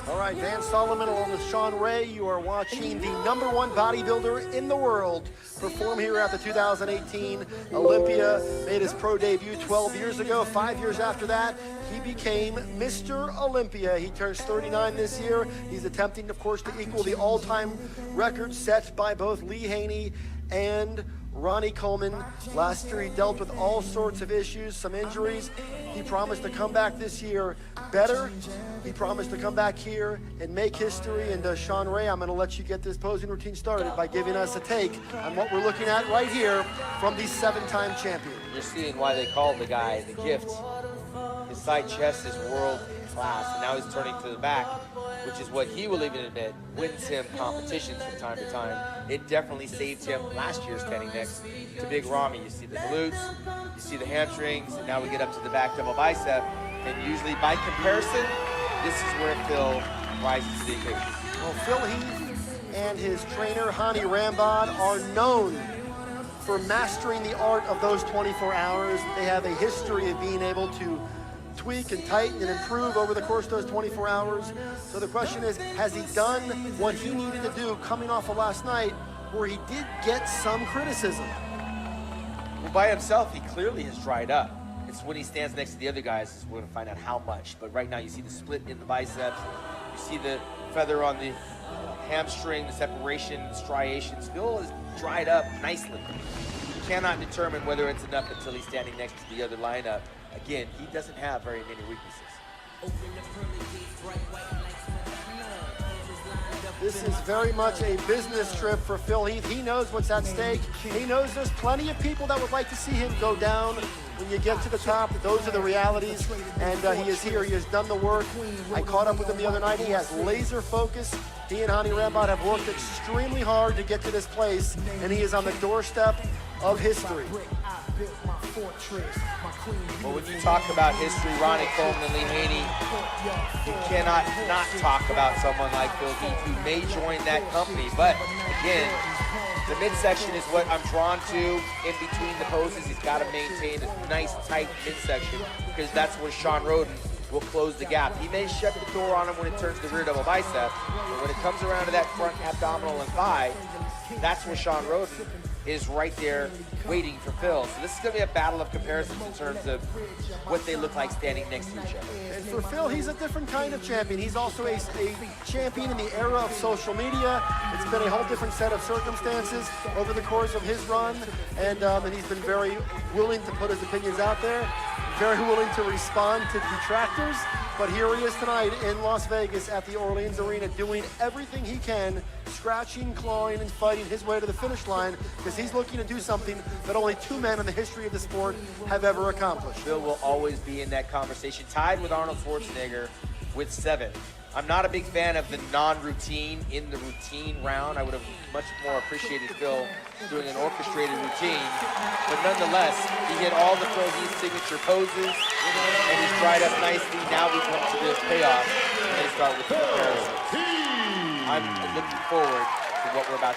All right, Dan Solomon along with Sean Ray, you are watching the #1 bodybuilder in the world perform here at the 2018 Olympia. Made his pro debut 12 years ago. 5 years after that, he became Mr. Olympia. He turns 39 this year. He's attempting, of course, to equal the all-time record set by both Lee Haney and Ronnie Coleman. Last year he dealt with all sorts of issues, some injuries. He promised to come back this year better. He promised to come back here and make history. And Sean Ray, I'm going to let you get this posing routine started by giving us a take on what we're looking at right here from the 7-time champion. You're seeing why they call the guy the gift. His side chest is world class, and now he's turning to the back, which is what he will even admit wins him competitions from time to time. It definitely saved him last year standing next to Big Ramy. You see the glutes, you see the hamstrings, and now we get up to the back double bicep. And usually by comparison, this is where Phil rises to the occasion. Well, Phil Heath and his trainer, Hani Rambod, are known for mastering the art of those 24 hours. They have a history of being able to tweak and tighten and improve over the course of those 24 hours. So the question is, has he done what he needed to do coming off of last night, where he did get some criticism? Well, by himself, he clearly has dried up. It's when he stands next to the other guys, we're going to find out how much. But right now, you see the split in the biceps. You see the feather on the hamstring, the separation, the striations. Phil is dried up nicely. You cannot determine whether it's enough until he's standing next to the other lineup. Again, he doesn't have very many weaknesses. This is very much a business trip for Phil Heath. He knows what's at stake. He knows there's plenty of people that would like to see him go down. When you get to the top, those are the realities, and he is here. He has done the work. I caught up with him the other night. He has laser focus. He and Hani Rambod have worked extremely hard to get to this place, and he is on the doorstep of history. Well, when you talk about history, Ronnie Coleman and Lee Haney, you cannot not talk about someone like Phil Heath, who may join that company. But again, the midsection is what I'm drawn to in between the poses. He's got to maintain a nice, tight midsection, because that's where Sean Roden will close the gap. He may shut the door on him when it turns to the rear double bicep, but when it comes around to that front abdominal and thigh, that's where Sean Roden is right there waiting for Phil. So this is going to be a battle of comparisons in terms of what they look like standing next to each other. And for Phil, he's a different kind of champion. He's also a champion in the era of social media. It's been a whole different set of circumstances over the course of his run, and he's been very willing to put his opinions out there, very willing to respond to detractors. But here he is tonight in Las Vegas at the Orleans Arena, doing everything he can, scratching, clawing, and fighting his way to the finish line, because he's looking to do something that only 2 men in the history of the sport have ever accomplished. Phil will always be in that conversation, tied with Arnold Schwarzenegger with 7. I'm not a big fan of the non-routine in the routine round. I would have much more appreciated Phil doing an orchestrated routine. But nonetheless, he hit all the Phil Heath signature poses, and he's dried up nicely. Now we come to this payoff, and they start with the comparison. I'm looking forward to what we're about to